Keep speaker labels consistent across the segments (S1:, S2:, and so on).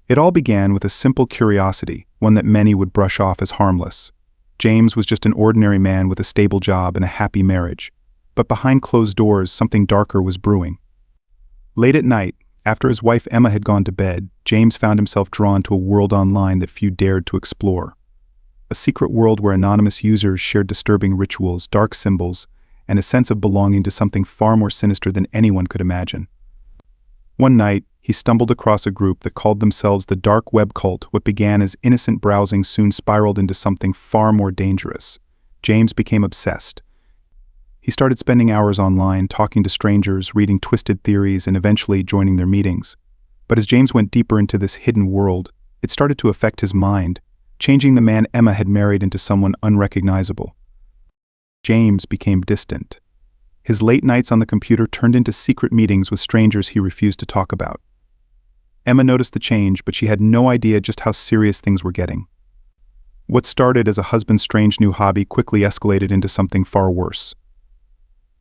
S1: It all began with a simple curiosity, one that many would brush off as harmless. James was just an ordinary man with a stable job and a happy marriage. But behind closed doors, something darker was brewing. Late at night, after his wife Emma had gone to bed, James found himself drawn to a world online that few dared to explore. A secret world where anonymous users shared disturbing rituals, dark symbols, and a sense of belonging to something far more sinister than anyone could imagine. One night, he stumbled across a group that called themselves the Dark Web Cult. What began as innocent browsing soon spiraled into something far more dangerous. James became obsessed. He started spending hours online, talking to strangers, reading twisted theories, and eventually joining their meetings. But as James went deeper into this hidden world, it started to affect his mind, changing the man Emma had married into someone unrecognizable. James became distant. His late nights on the computer turned into secret meetings with strangers he refused to talk about. Emma noticed the change, but she had no idea just how serious things were getting. What started as a husband's strange new hobby quickly escalated into something far worse.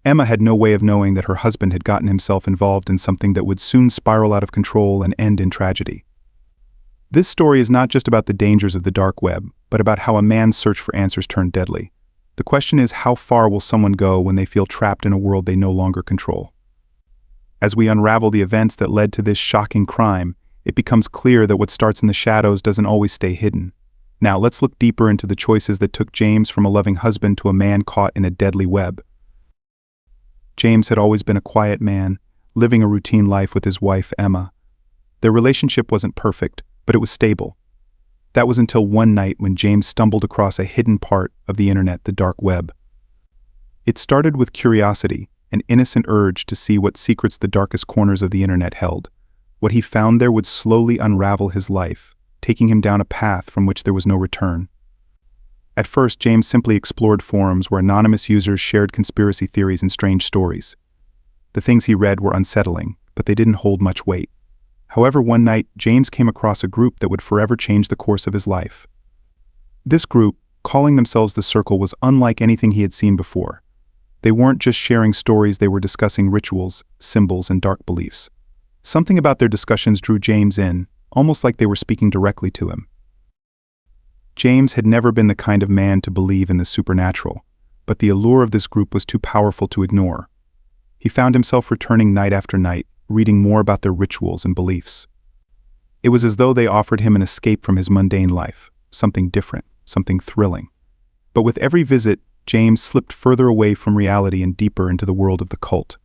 S1: Emma had no way of knowing that her husband had gotten himself involved in something that would soon spiral out of control and end in tragedy. This story is not just about the dangers of the dark web, but about how a man's search for answers turned deadly. The question is, how far will someone go when they feel trapped in a world they no longer control? As we unravel the events that led to this shocking crime, it becomes clear that what starts in the shadows doesn't always stay hidden. Now, let's look deeper into the choices that took James from a loving husband to a man caught in a deadly web. James had always been a quiet man, living a routine life with his wife, Emma. Their relationship wasn't perfect, but it was stable. That was until one night when James stumbled across a hidden part of the internet, the dark web. It started with curiosity, an innocent urge to see what secrets the darkest corners of the internet held. What he found there would slowly unravel his life, taking him down a path from which there was no return. At first, James simply explored forums where anonymous users shared conspiracy theories and strange stories. The things he read were unsettling, but they didn't hold much weight. However, one night, James came across a group that would forever change the course of his life. This group, calling themselves The Circle, was unlike anything he had seen before. They weren't just sharing stories, they were discussing rituals, symbols, and dark beliefs. Something about their discussions drew James in, almost like they were speaking directly to him. James had never been the kind of man to believe in the supernatural, but the allure of this group was too powerful to ignore. He found himself returning night after night, reading more about their rituals and beliefs. It was as though they offered him an escape from his mundane life, something different, something thrilling. But with every visit, James slipped further away from reality and deeper into the world of the cult.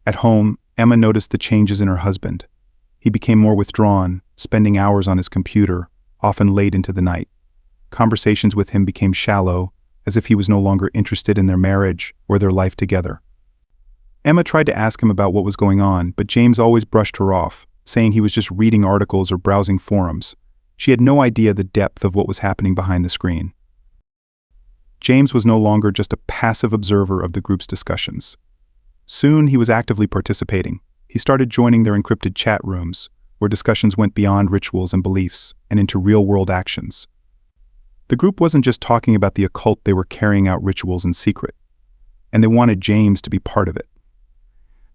S1: At home, Emma noticed the changes in her husband. He became more withdrawn, spending hours on his computer, often late into the night. Conversations with him became shallow, as if he was no longer interested in their marriage or their life together. Emma tried to ask him about what was going on, but James always brushed her off, saying he was just reading articles or browsing forums. She had no idea the depth of what was happening behind the screen. James was no longer just a passive observer of the group's discussions. Soon he was actively participating. He started joining their encrypted chat rooms, where discussions went beyond rituals and beliefs and into real-world actions. The group wasn't just talking about the occult, they were carrying out rituals in secret, and they wanted James to be part of it.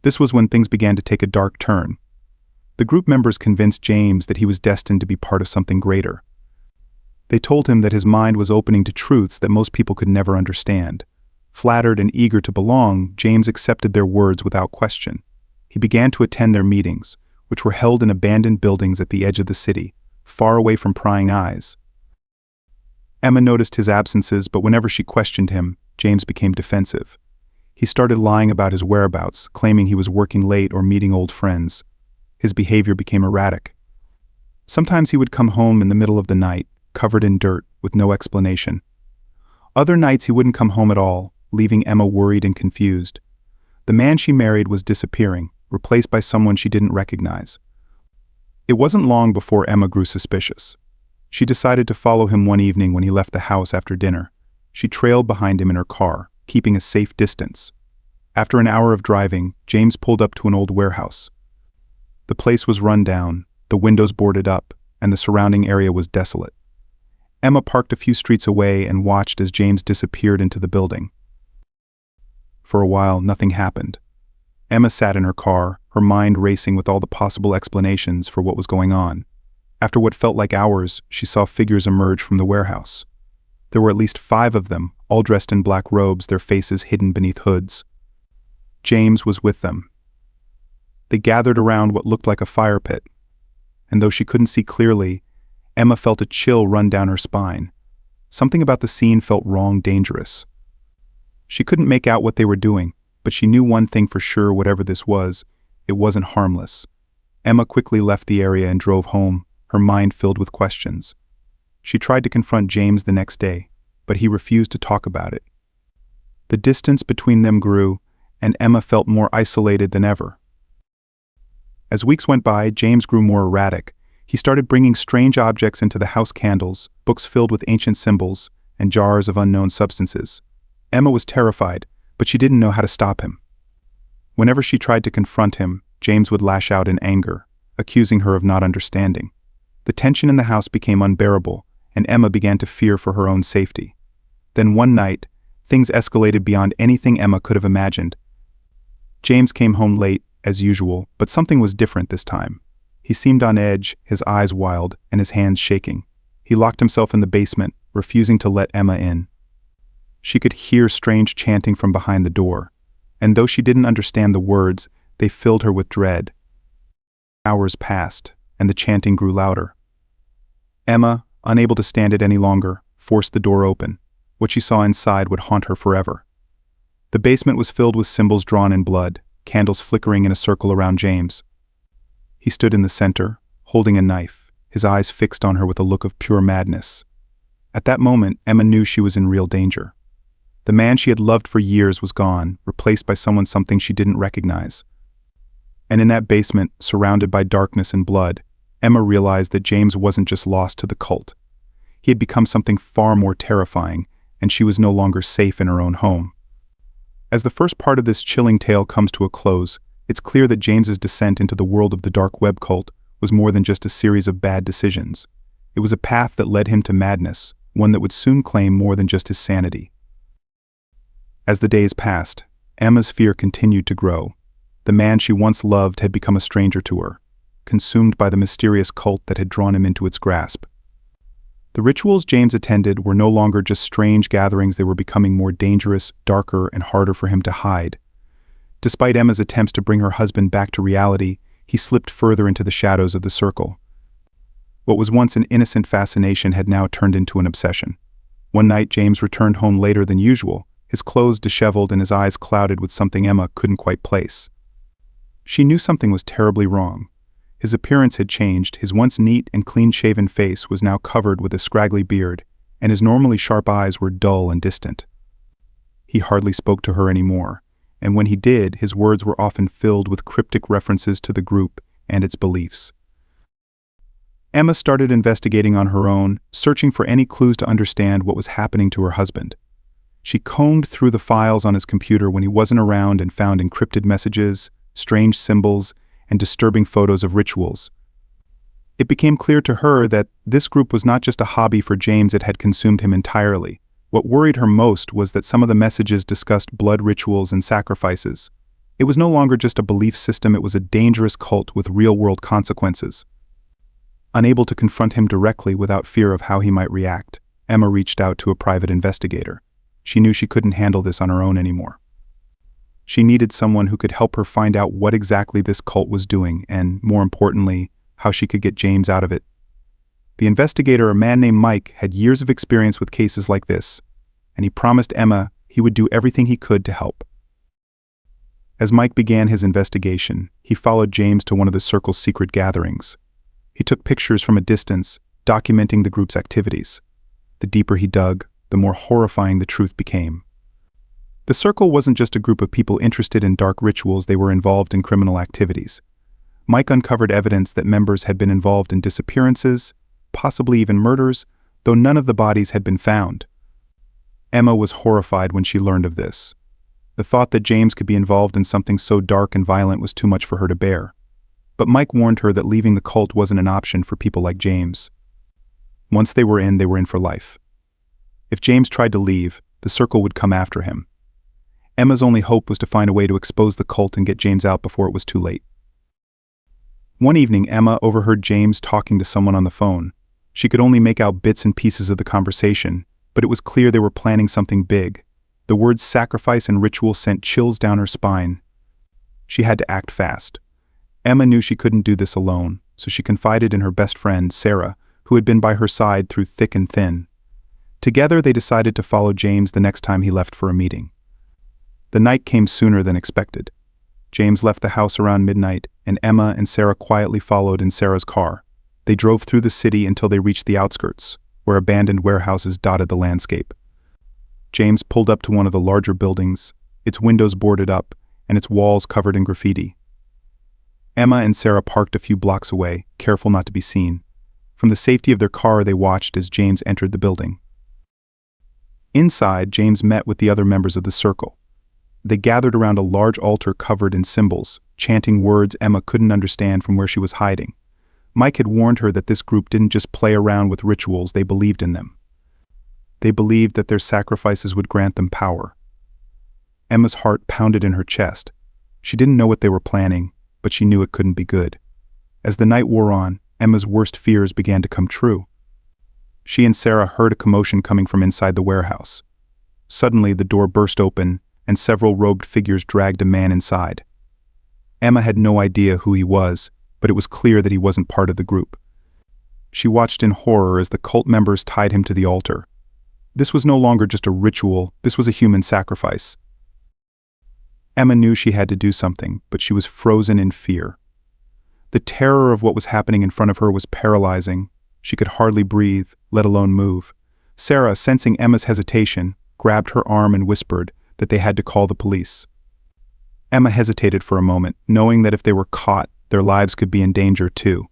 S1: This was when things began to take a dark turn. The group members convinced James that he was destined to be part of something greater. They told him that his mind was opening to truths that most people could never understand. Flattered and eager to belong, James accepted their words without question. He began to attend their meetings, which were held in abandoned buildings at the edge of the city, far away from prying eyes. Emma noticed his absences, but whenever she questioned him, James became defensive. He started lying about his whereabouts, claiming he was working late or meeting old friends. His behavior became erratic. Sometimes he would come home in the middle of the night, covered in dirt, with no explanation. Other nights he wouldn't come home at all, leaving Emma worried and confused. The man she married was disappearing, replaced by someone she didn't recognize. It wasn't long before Emma grew suspicious. She decided to follow him one evening when he left the house after dinner. She trailed behind him in her car, keeping a safe distance. After an hour of driving, James pulled up to an old warehouse. The place was run down, the windows boarded up, and the surrounding area was desolate. Emma parked a few streets away and watched as James disappeared into the building. For a while, nothing happened. Emma sat in her car, her mind racing with all the possible explanations for what was going on. After what felt like hours, she saw figures emerge from the warehouse. There were at least 5 of them, all dressed in black robes, their faces hidden beneath hoods. James was with them. They gathered around what looked like a fire pit, and though she couldn't see clearly, Emma felt a chill run down her spine. Something about the scene felt wrong, dangerous. She couldn't make out what they were doing, but she knew one thing for sure: whatever this was, it wasn't harmless. Emma quickly left the area and drove home, her mind filled with questions. She tried to confront James the next day, but he refused to talk about it. The distance between them grew, and Emma felt more isolated than ever. As weeks went by, James grew more erratic. He started bringing strange objects into the house: candles, books filled with ancient symbols, and jars of unknown substances. Emma was terrified, but she didn't know how to stop him. Whenever she tried to confront him, James would lash out in anger, accusing her of not understanding. The tension in the house became unbearable, and Emma began to fear for her own safety. Then one night, things escalated beyond anything Emma could have imagined. James came home late, as usual, but something was different this time. He seemed on edge, his eyes wild, and his hands shaking. He locked himself in the basement, refusing to let Emma in. She could hear strange chanting from behind the door, and though she didn't understand the words, they filled her with dread. Hours passed, and the chanting grew louder. Emma, unable to stand it any longer, forced the door open. What she saw inside would haunt her forever. The basement was filled with symbols drawn in blood, candles flickering in a circle around James. He stood in the center, holding a knife, his eyes fixed on her with a look of pure madness. At that moment, Emma knew she was in real danger. The man she had loved for years was gone, replaced by something she didn't recognize. And in that basement, surrounded by darkness and blood, Emma realized that James wasn't just lost to the cult. He had become something far more terrifying, and she was no longer safe in her own home. As the first part of this chilling tale comes to a close, it's clear that James's descent into the world of the dark web cult was more than just a series of bad decisions. It was a path that led him to madness, one that would soon claim more than just his sanity. As the days passed, Emma's fear continued to grow. The man she once loved had become a stranger to her, consumed by the mysterious cult that had drawn him into its grasp. The rituals James attended were no longer just strange gatherings; they were becoming more dangerous, darker, and harder for him to hide. Despite Emma's attempts to bring her husband back to reality, he slipped further into the shadows of the circle. What was once an innocent fascination had now turned into an obsession. One night, James returned home later than usual, his clothes disheveled and his eyes clouded with something Emma couldn't quite place. She knew something was terribly wrong. His appearance had changed. His once neat and clean-shaven face was now covered with a scraggly beard, and his normally sharp eyes were dull and distant. He hardly spoke to her anymore, and when he did, his words were often filled with cryptic references to the group and its beliefs. Emma started investigating on her own, searching for any clues to understand what was happening to her husband. She combed through the files on his computer when he wasn't around and found encrypted messages, strange symbols, and disturbing photos of rituals. It became clear to her that this group was not just a hobby for James; it had consumed him entirely. What worried her most was that some of the messages discussed blood rituals and sacrifices. It was no longer just a belief system; it was a dangerous cult with real-world consequences. Unable to confront him directly without fear of how he might react, Emma reached out to a private investigator. She knew she couldn't handle this on her own anymore. She needed someone who could help her find out what exactly this cult was doing and, more importantly, how she could get James out of it. The investigator, a man named Mike, had years of experience with cases like this, and he promised Emma he would do everything he could to help. As Mike began his investigation, he followed James to one of the circle's secret gatherings. He took pictures from a distance, documenting the group's activities. The deeper he dug, the more horrifying the truth became. The circle wasn't just a group of people interested in dark rituals; they were involved in criminal activities. Mike uncovered evidence that members had been involved in disappearances, possibly even murders, though none of the bodies had been found. Emma was horrified when she learned of this. The thought that James could be involved in something so dark and violent was too much for her to bear. But Mike warned her that leaving the cult wasn't an option for people like James. Once they were in for life. If James tried to leave, the circle would come after him. Emma's only hope was to find a way to expose the cult and get James out before it was too late. One evening, Emma overheard James talking to someone on the phone. She could only make out bits and pieces of the conversation, but it was clear they were planning something big. The words sacrifice and ritual sent chills down her spine. She had to act fast. Emma knew she couldn't do this alone, so she confided in her best friend, Sarah, who had been by her side through thick and thin. Together, they decided to follow James the next time he left for a meeting. The night came sooner than expected. James left the house around midnight, and Emma and Sarah quietly followed in Sarah's car. They drove through the city until they reached the outskirts, where abandoned warehouses dotted the landscape. James pulled up to one of the larger buildings, its windows boarded up, and its walls covered in graffiti. Emma and Sarah parked a few blocks away, careful not to be seen. From the safety of their car, they watched as James entered the building. Inside, James met with the other members of the circle. They gathered around a large altar covered in symbols, chanting words Emma couldn't understand from where she was hiding. Mike had warned her that this group didn't just play around with rituals, they believed in them. They believed that their sacrifices would grant them power. Emma's heart pounded in her chest. She didn't know what they were planning, but she knew it couldn't be good. As the night wore on, Emma's worst fears began to come true. She and Sarah heard a commotion coming from inside the warehouse. Suddenly, the door burst open, and several robed figures dragged a man inside. Emma had no idea who he was, but it was clear that he wasn't part of the group. She watched in horror as the cult members tied him to the altar. This was no longer just a ritual, this was a human sacrifice. Emma knew she had to do something, but she was frozen in fear. The terror of what was happening in front of her was paralyzing. She could hardly breathe, let alone move. Sarah, sensing Emma's hesitation, grabbed her arm and whispered that they had to call the police. Emma hesitated for a moment, knowing that if they were caught, their lives could be in danger too.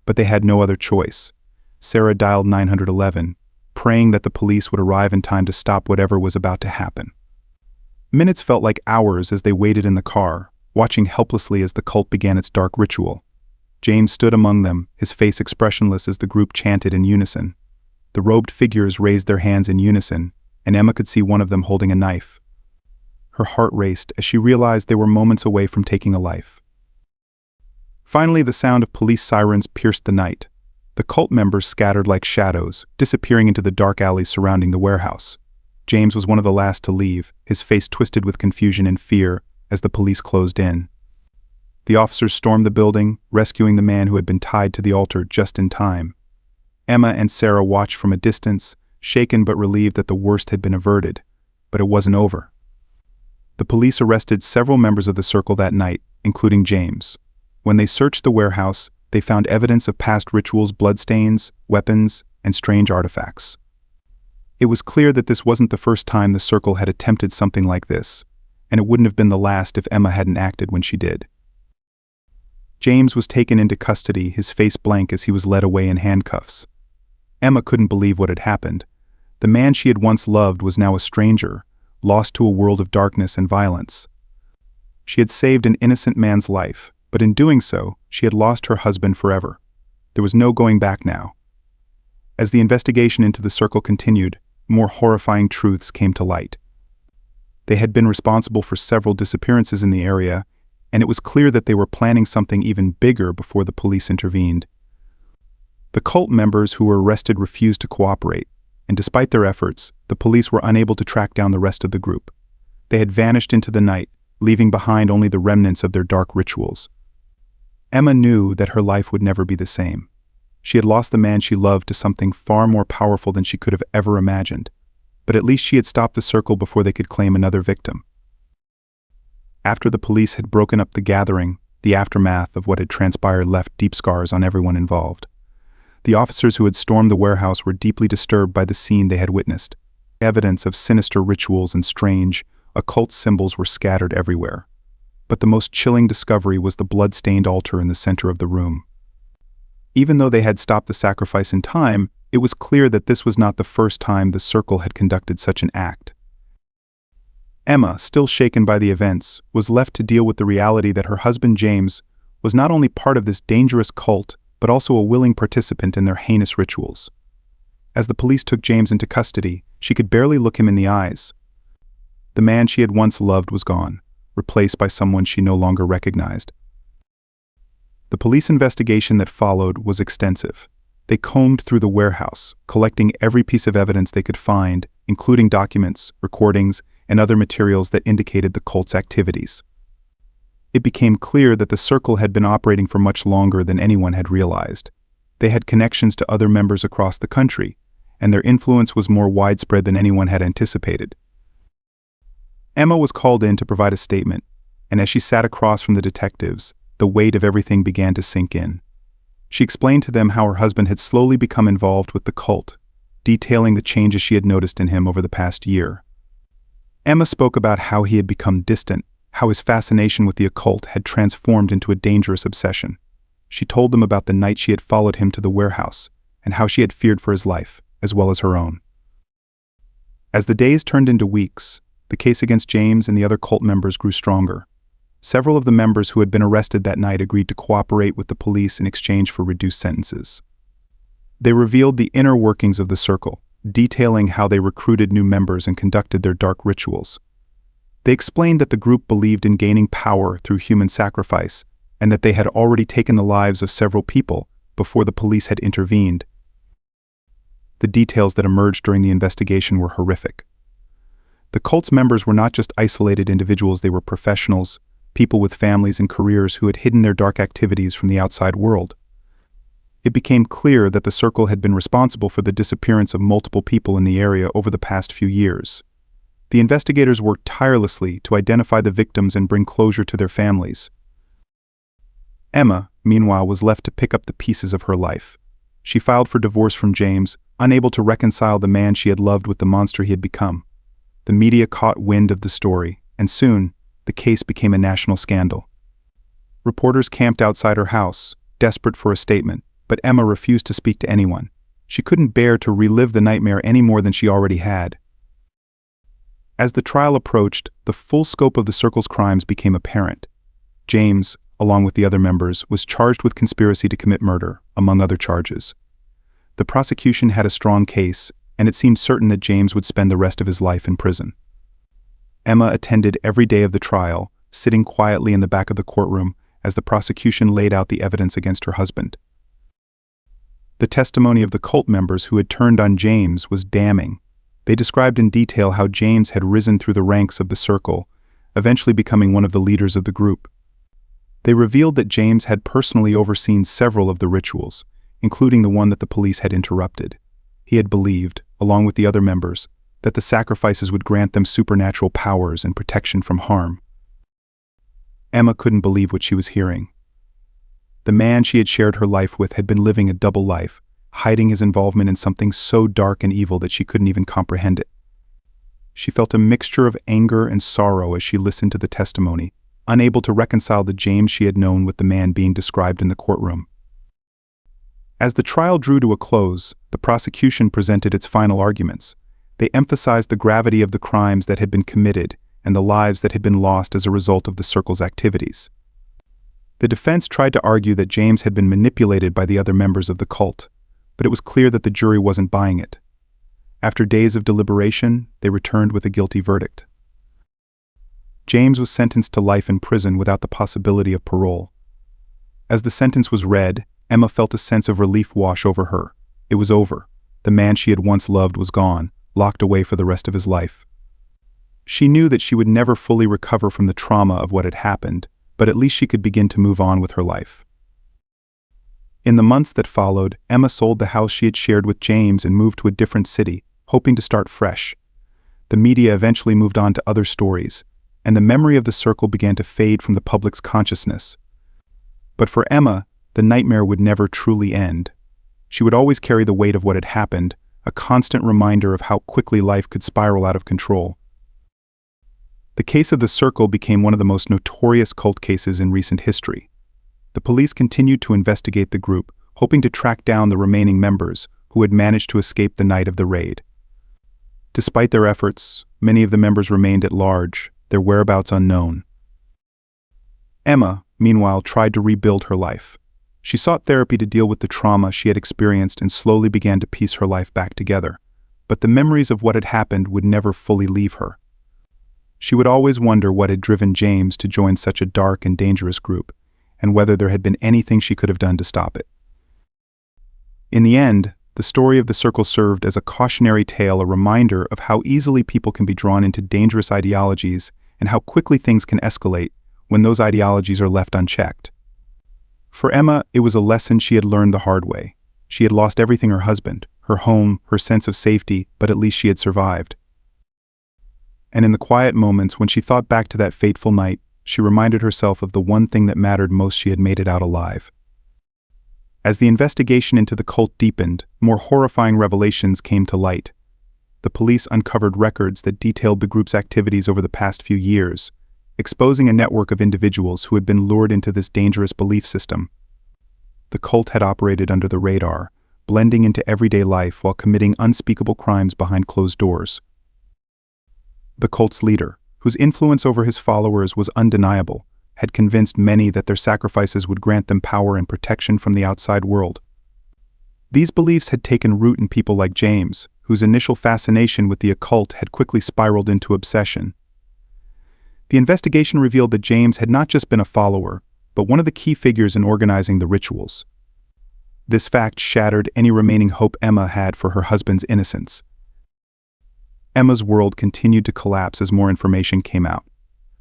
S1: But they had no other choice. Sarah dialed 911, praying that the police would arrive in time to stop whatever was about to happen. Minutes felt like hours as they waited in the car, watching helplessly as the cult began its dark ritual. James stood among them, his face expressionless as the group chanted in unison. The robed figures raised their hands in unison, and Emma could see one of them holding a knife. Her heart raced as she realized they were moments away from taking a life. Finally, the sound of police sirens pierced the night. The cult members scattered like shadows, disappearing into the dark alleys surrounding the warehouse. James was one of the last to leave, his face twisted with confusion and fear as the police closed in. The officers stormed the building, rescuing the man who had been tied to the altar just in time. Emma and Sarah watched from a distance, shaken but relieved that the worst had been averted. But it wasn't over. The police arrested several members of the circle that night, including James. When they searched the warehouse, they found evidence of past rituals, bloodstains, weapons, and strange artifacts. It was clear that this wasn't the first time the circle had attempted something like this, and it wouldn't have been the last if Emma hadn't acted when she did. James was taken into custody, his face blank as he was led away in handcuffs. Emma couldn't believe what had happened. The man she had once loved was now a stranger, lost to a world of darkness and violence. She had saved an innocent man's life, but in doing so, she had lost her husband forever. There was no going back now. As the investigation into the circle continued, more horrifying truths came to light. They had been responsible for several disappearances in the area, and it was clear that they were planning something even bigger before the police intervened. The cult members who were arrested refused to cooperate, and despite their efforts, the police were unable to track down the rest of the group. They had vanished into the night, leaving behind only the remnants of their dark rituals. Emma knew that her life would never be the same. She had lost the man she loved to something far more powerful than she could have ever imagined, but at least she had stopped the circle before they could claim another victim. After the police had broken up the gathering, the aftermath of what had transpired left deep scars on everyone involved. The officers who had stormed the warehouse were deeply disturbed by the scene they had witnessed. Evidence of sinister rituals and strange, occult symbols were scattered everywhere. But the most chilling discovery was the blood-stained altar in the center of the room. Even though they had stopped the sacrifice in time, it was clear that this was not the first time the circle had conducted such an act. Emma, still shaken by the events, was left to deal with the reality that her husband James was not only part of this dangerous cult, but also a willing participant in their heinous rituals. As the police took James into custody, she could barely look him in the eyes. The man she had once loved was gone, replaced by someone she no longer recognized. The police investigation that followed was extensive. They combed through the warehouse, collecting every piece of evidence they could find, including documents, recordings, and other materials that indicated the cult's activities. It became clear that the circle had been operating for much longer than anyone had realized. They had connections to other members across the country, and their influence was more widespread than anyone had anticipated. Emma was called in to provide a statement, and as she sat across from the detectives, the weight of everything began to sink in. She explained to them how her husband had slowly become involved with the cult, detailing the changes she had noticed in him over the past year. Emma spoke about how he had become distant, how his fascination with the occult had transformed into a dangerous obsession. She told them about the night she had followed him to the warehouse, and how she had feared for his life, as well as her own. As the days turned into weeks, the case against James and the other cult members grew stronger. Several of the members who had been arrested that night agreed to cooperate with the police in exchange for reduced sentences. They revealed the inner workings of the circle, detailing how they recruited new members and conducted their dark rituals. They explained that the group believed in gaining power through human sacrifice, and that they had already taken the lives of several people before the police had intervened. The details that emerged during the investigation were horrific. The cult's members were not just isolated individuals, they were professionals, people with families and careers who had hidden their dark activities from the outside world. It became clear that the circle had been responsible for the disappearance of multiple people in the area over the past few years. The investigators worked tirelessly to identify the victims and bring closure to their families. Emma, meanwhile, was left to pick up the pieces of her life. She filed for divorce from James, unable to reconcile the man she had loved with the monster he had become. The media caught wind of the story, and soon, the case became a national scandal. Reporters camped outside her house, desperate for a statement, but Emma refused to speak to anyone. She couldn't bear to relive the nightmare any more than she already had. As the trial approached, the full scope of the circle's crimes became apparent. James, along with the other members, was charged with conspiracy to commit murder, among other charges. The prosecution had a strong case, and it seemed certain that James would spend the rest of his life in prison. Emma attended every day of the trial, sitting quietly in the back of the courtroom as the prosecution laid out the evidence against her husband. The testimony of the cult members who had turned on James was damning. They described in detail how James had risen through the ranks of the circle, eventually becoming one of the leaders of the group. They revealed that James had personally overseen several of the rituals, including the one that the police had interrupted. He had believed, along with the other members, that the sacrifices would grant them supernatural powers and protection from harm. Emma couldn't believe what she was hearing. The man she had shared her life with had been living a double life, hiding his involvement in something so dark and evil that she couldn't even comprehend it. She felt a mixture of anger and sorrow as she listened to the testimony, unable to reconcile the James she had known with the man being described in the courtroom. As the trial drew to a close, the prosecution presented its final arguments. They emphasized the gravity of the crimes that had been committed and the lives that had been lost as a result of the circle's activities. The defense tried to argue that James had been manipulated by the other members of the cult, but it was clear that the jury wasn't buying it. After days of deliberation, they returned with a guilty verdict. James was sentenced to life in prison without the possibility of parole. As the sentence was read, Emma felt a sense of relief wash over her. It was over. The man she had once loved was gone, locked away for the rest of his life. She knew that she would never fully recover from the trauma of what had happened, but at least she could begin to move on with her life. In the months that followed, Emma sold the house she had shared with James and moved to a different city, hoping to start fresh. The media eventually moved on to other stories, and the memory of the circle began to fade from the public's consciousness. But for Emma, the nightmare would never truly end. She would always carry the weight of what had happened, a constant reminder of how quickly life could spiral out of control. The case of the circle became one of the most notorious cult cases in recent history. The police continued to investigate the group, hoping to track down the remaining members who had managed to escape the night of the raid. Despite their efforts, many of the members remained at large, their whereabouts unknown. Emma, meanwhile, tried to rebuild her life. She sought therapy to deal with the trauma she had experienced and slowly began to piece her life back together. But the memories of what had happened would never fully leave her. She would always wonder what had driven James to join such a dark and dangerous group, and whether there had been anything she could have done to stop it. In the end, the story of the circle served as a cautionary tale, a reminder of how easily people can be drawn into dangerous ideologies and how quickly things can escalate when those ideologies are left unchecked. For Emma, it was a lesson she had learned the hard way. She had lost everything: her husband, her home, her sense of safety, but at least she had survived. And in the quiet moments when she thought back to that fateful night, she reminded herself of the one thing that mattered most: she had made it out alive. As the investigation into the cult deepened, more horrifying revelations came to light. The police uncovered records that detailed the group's activities over the past few years, exposing a network of individuals who had been lured into this dangerous belief system. The cult had operated under the radar, blending into everyday life while committing unspeakable crimes behind closed doors. The cult's leader, whose influence over his followers was undeniable, had convinced many that their sacrifices would grant them power and protection from the outside world. These beliefs had taken root in people like James, whose initial fascination with the occult had quickly spiraled into obsession. The investigation revealed that James had not just been a follower, but one of the key figures in organizing the rituals. This fact shattered any remaining hope Emma had for her husband's innocence. Emma's world continued to collapse as more information came out.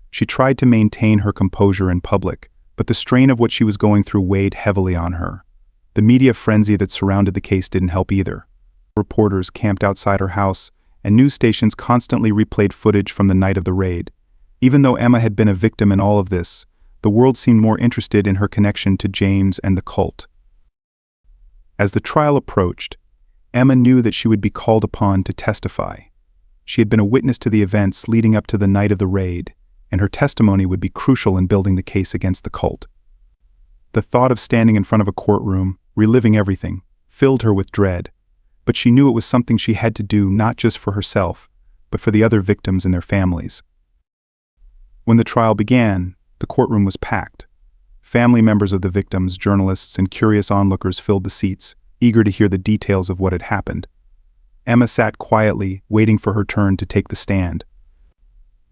S1: She tried to maintain her composure in public, but the strain of what she was going through weighed heavily on her. The media frenzy that surrounded the case didn't help either. Reporters camped outside her house, and news stations constantly replayed footage from the night of the raid. Even though Emma had been a victim in all of this, the world seemed more interested in her connection to James and the cult. As the trial approached, Emma knew that she would be called upon to testify. She had been a witness to the events leading up to the night of the raid, and her testimony would be crucial in building the case against the cult. The thought of standing in front of a courtroom, reliving everything, filled her with dread, but she knew it was something she had to do not just for herself, but for the other victims and their families. When the trial began, the courtroom was packed. Family members of the victims, journalists, and curious onlookers filled the seats, eager to hear the details of what had happened. Emma sat quietly, waiting for her turn to take the stand.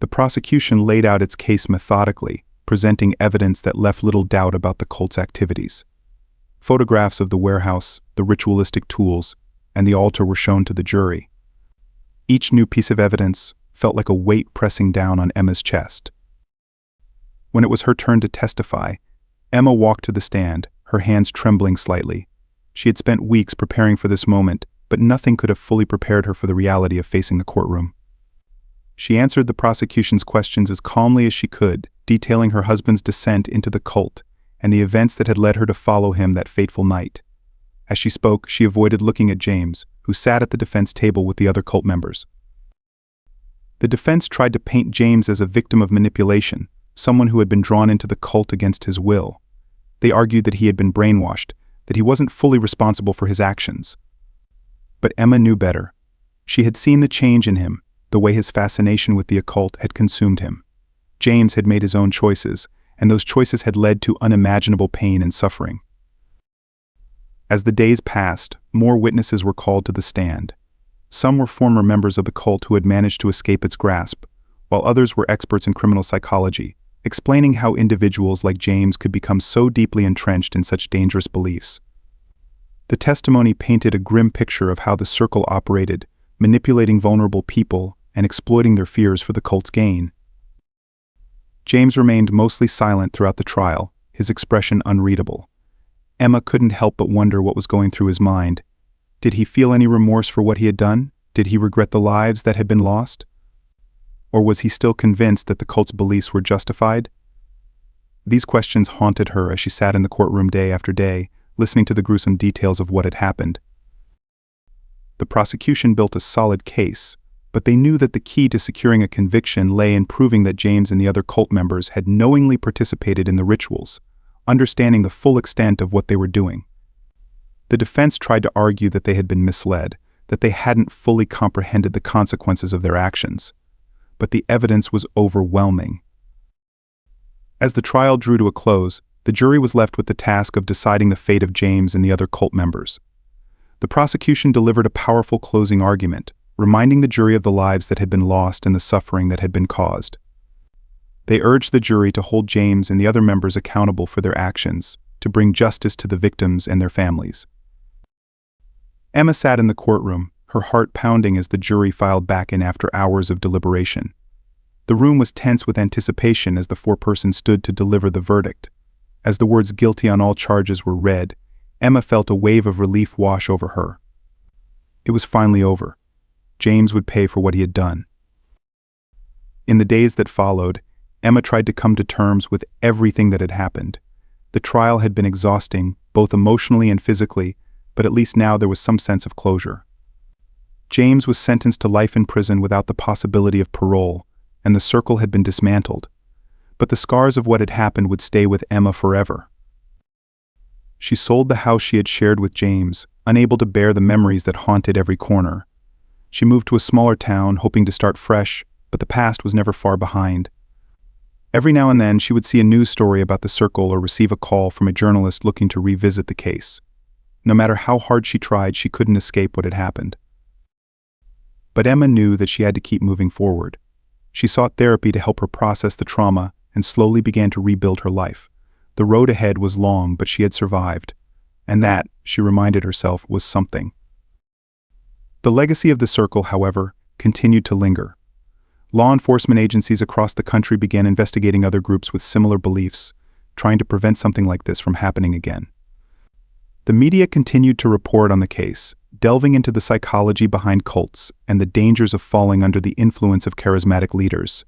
S1: The prosecution laid out its case methodically, presenting evidence that left little doubt about the cult's activities. Photographs of the warehouse, the ritualistic tools, and the altar were shown to the jury. Each new piece of evidence felt like a weight pressing down on Emma's chest. When it was her turn to testify, Emma walked to the stand, her hands trembling slightly. She had spent weeks preparing for this moment, but nothing could have fully prepared her for the reality of facing the courtroom. She answered the prosecution's questions as calmly as she could, detailing her husband's descent into the cult and the events that had led her to follow him that fateful night. As she spoke, she avoided looking at James, who sat at the defense table with the other cult members. The defense tried to paint James as a victim of manipulation, someone who had been drawn into the cult against his will. They argued that he had been brainwashed, that he wasn't fully responsible for his actions. But Emma knew better. She had seen the change in him, the way his fascination with the occult had consumed him. James had made his own choices, and those choices had led to unimaginable pain and suffering. As the days passed, more witnesses were called to the stand. Some were former members of the cult who had managed to escape its grasp, while others were experts in criminal psychology, explaining how individuals like James could become so deeply entrenched in such dangerous beliefs. The testimony painted a grim picture of how the circle operated, manipulating vulnerable people and exploiting their fears for the cult's gain. James remained mostly silent throughout the trial, his expression unreadable. Emma couldn't help but wonder what was going through his mind. Did he feel any remorse for what he had done? Did he regret the lives that had been lost? Or was he still convinced that the cult's beliefs were justified? These questions haunted her as she sat in the courtroom day after day, listening to the gruesome details of what had happened. The prosecution built a solid case, but they knew that the key to securing a conviction lay in proving that James and the other cult members had knowingly participated in the rituals, understanding the full extent of what they were doing. The defense tried to argue that they had been misled, that they hadn't fully comprehended the consequences of their actions. But the evidence was overwhelming. As the trial drew to a close, the jury was left with the task of deciding the fate of James and the other cult members. The prosecution delivered a powerful closing argument, reminding the jury of the lives that had been lost and the suffering that had been caused. They urged the jury to hold James and the other members accountable for their actions, to bring justice to the victims and their families. Emma sat in the courtroom, her heart pounding as the jury filed back in after hours of deliberation. The room was tense with anticipation as the foreperson stood to deliver the verdict. As the words "guilty on all charges" were read, Emma felt a wave of relief wash over her. It was finally over. James would pay for what he had done. In the days that followed, Emma tried to come to terms with everything that had happened. The trial had been exhausting, both emotionally and physically, but at least now there was some sense of closure. James was sentenced to life in prison without the possibility of parole, and the circle had been dismantled. But the scars of what had happened would stay with Emma forever. She sold the house she had shared with James, unable to bear the memories that haunted every corner. She moved to a smaller town, hoping to start fresh, but the past was never far behind. Every now and then she would see a news story about the circle or receive a call from a journalist looking to revisit the case. No matter how hard she tried, she couldn't escape what had happened. But Emma knew that she had to keep moving forward. She sought therapy to help her process the trauma and slowly began to rebuild her life. The road ahead was long, but she had survived. And that, she reminded herself, was something. The legacy of the circle, however, continued to linger. Law enforcement agencies across the country began investigating other groups with similar beliefs, trying to prevent something like this from happening again. The media continued to report on the case, delving into the psychology behind cults and the dangers of falling under the influence of charismatic leaders.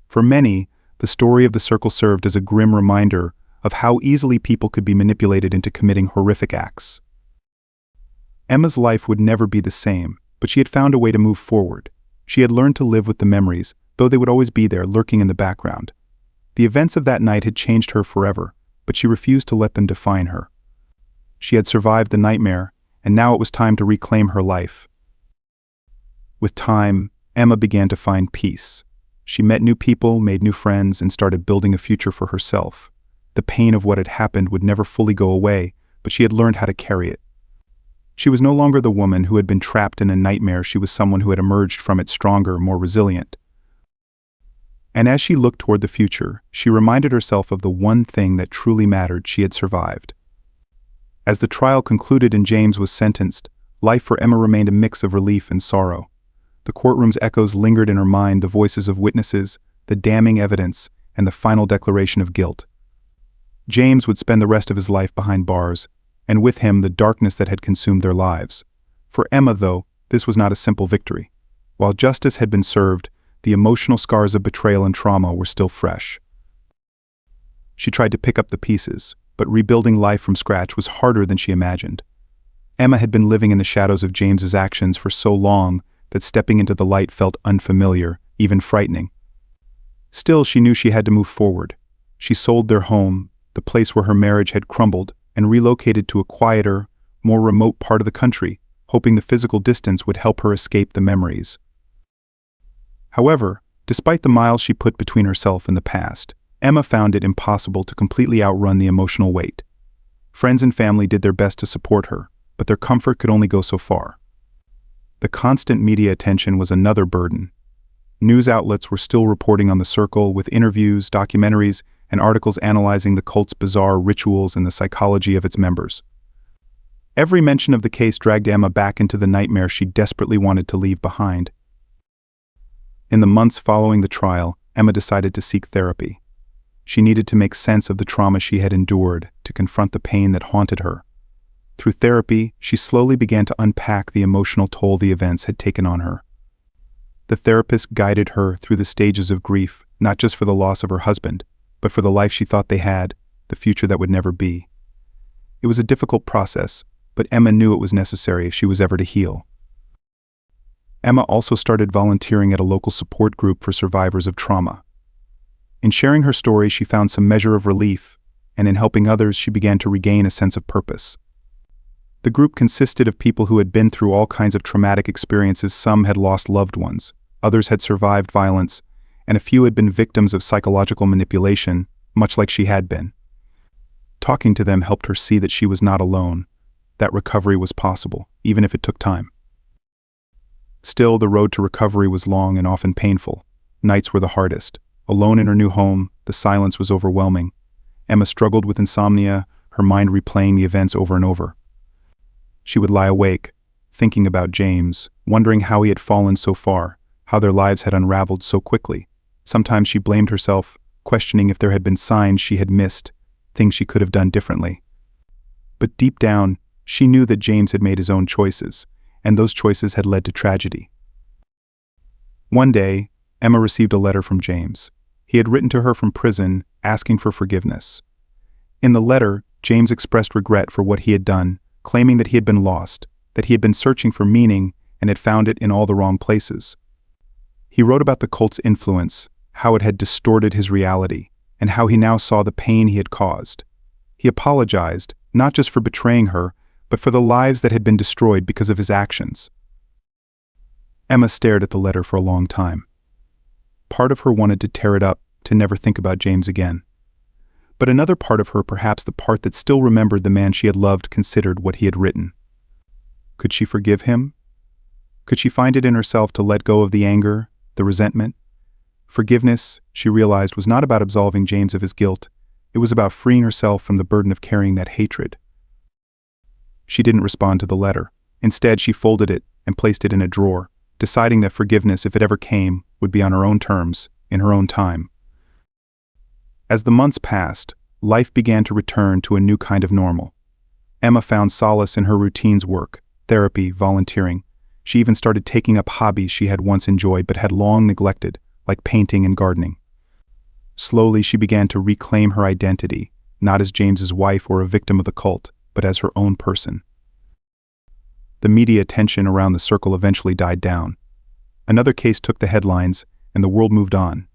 S1: For many, the story of the circle served as a grim reminder of how easily people could be manipulated into committing horrific acts. Emma's life would never be the same, but she had found a way to move forward. She had learned to live with the memories, though they would always be there, lurking in the background. The events of that night had changed her forever, but she refused to let them define her. She had survived the nightmare, and now it was time to reclaim her life. With time, Emma began to find peace. She met new people, made new friends, and started building a future for herself. The pain of what had happened would never fully go away, but she had learned how to carry it. She was no longer the woman who had been trapped in a nightmare. She was someone who had emerged from it stronger, more resilient. And as she looked toward the future, she reminded herself of the one thing that truly mattered: she had survived. As the trial concluded and James was sentenced, life for Emma remained a mix of relief and sorrow. The courtroom's echoes lingered in her mind, the voices of witnesses, the damning evidence, and the final declaration of guilt. James would spend the rest of his life behind bars, and with him the darkness that had consumed their lives. For Emma, though, this was not a simple victory. While justice had been served, the emotional scars of betrayal and trauma were still fresh. She tried to pick up the pieces, but rebuilding life from scratch was harder than she imagined. Emma had been living in the shadows of James's actions for so long that stepping into the light felt unfamiliar, even frightening. Still, she knew she had to move forward. She sold their home, the place where her marriage had crumbled, and relocated to a quieter, more remote part of the country, hoping the physical distance would help her escape the memories. However, despite the miles she put between herself and the past, Emma found it impossible to completely outrun the emotional weight. Friends and family did their best to support her, but their comfort could only go so far. The constant media attention was another burden. News outlets were still reporting on the circle, with interviews, documentaries, and articles analyzing the cult's bizarre rituals and the psychology of its members. Every mention of the case dragged Emma back into the nightmare she desperately wanted to leave behind. In the months following the trial, Emma decided to seek therapy. She needed to make sense of the trauma she had endured, to confront the pain that haunted her. Through therapy, she slowly began to unpack the emotional toll the events had taken on her. The therapist guided her through the stages of grief, not just for the loss of her husband, but for the life she thought they had, the future that would never be. It was a difficult process, but Emma knew it was necessary if she was ever to heal. Emma also started volunteering at a local support group for survivors of trauma. In sharing her story, she found some measure of relief, and in helping others, she began to regain a sense of purpose. The group consisted of people who had been through all kinds of traumatic experiences. Some had lost loved ones, others had survived violence, and a few had been victims of psychological manipulation, much like she had been. Talking to them helped her see that she was not alone, that recovery was possible, even if it took time. Still, the road to recovery was long and often painful. Nights were the hardest. Alone in her new home, the silence was overwhelming. Emma struggled with insomnia, her mind replaying the events over and over. She would lie awake, thinking about James, wondering how he had fallen so far, how their lives had unraveled so quickly. Sometimes she blamed herself, questioning if there had been signs she had missed, things she could have done differently. But deep down, she knew that James had made his own choices, and those choices had led to tragedy. One day, Emma received a letter from James. He had written to her from prison, asking for forgiveness. In the letter, James expressed regret for what he had done, claiming that he had been lost, that he had been searching for meaning and had found it in all the wrong places. He wrote about the cult's influence, how it had distorted his reality, and how he now saw the pain he had caused. He apologized, not just for betraying her, but for the lives that had been destroyed because of his actions. Emma stared at the letter for a long time. Part of her wanted to tear it up, to never think about James again. But another part of her, perhaps the part that still remembered the man she had loved, considered what he had written. Could she forgive him? Could she find it in herself to let go of the anger, the resentment? Forgiveness, she realized, was not about absolving James of his guilt. It was about freeing herself from the burden of carrying that hatred. She didn't respond to the letter. Instead, she folded it and placed it in a drawer, deciding that forgiveness, if it ever came, would be on her own terms, in her own time. As the months passed, life began to return to a new kind of normal. Emma found solace in her routine's work, therapy, volunteering. She even started taking up hobbies she had once enjoyed but had long neglected, like painting and gardening. Slowly, she began to reclaim her identity, not as James's wife or a victim of the cult, but as her own person. The media attention around the circle eventually died down. Another case took the headlines, and the world moved on.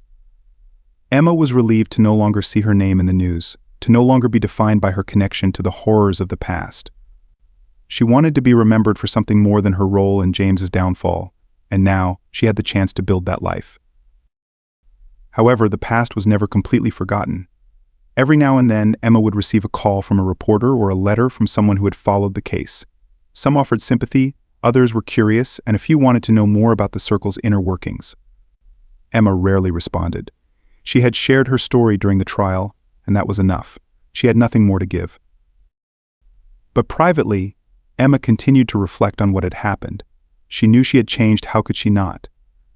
S1: Emma was relieved to no longer see her name in the news, to no longer be defined by her connection to the horrors of the past. She wanted to be remembered for something more than her role in James's downfall, and now she had the chance to build that life. However, the past was never completely forgotten. Every now and then, Emma would receive a call from a reporter or a letter from someone who had followed the case. Some offered sympathy, others were curious, and a few wanted to know more about the circle's inner workings. Emma rarely responded. She had shared her story during the trial, and that was enough. She had nothing more to give. But privately, Emma continued to reflect on what had happened. She knew she had changed. How could she not?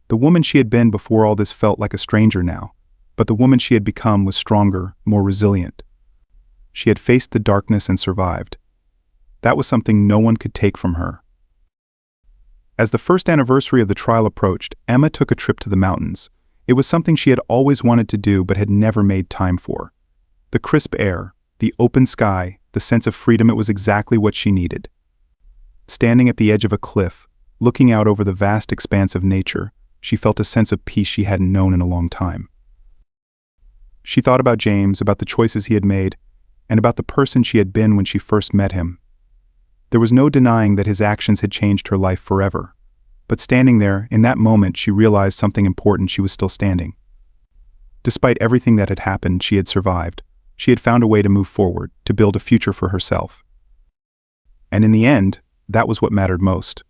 S1: The woman she had been before all this felt like a stranger now, but the woman she had become was stronger, more resilient. She had faced the darkness and survived. That was something no one could take from her. As the first anniversary of the trial approached, Emma took a trip to the mountains. It was something she had always wanted to do but had never made time for. The crisp air, the open sky, the sense of freedom, it was exactly what she needed. Standing at the edge of a cliff, looking out over the vast expanse of nature, she felt a sense of peace she hadn't known in a long time. She thought about James, about the choices he had made, and about the person she had been when she first met him. There was no denying that his actions had changed her life forever. But standing there, in that moment, she realized something important: she was still standing. Despite everything that had happened, she had survived. She had found a way to move forward, to build a future for herself. And in the end, that was what mattered most.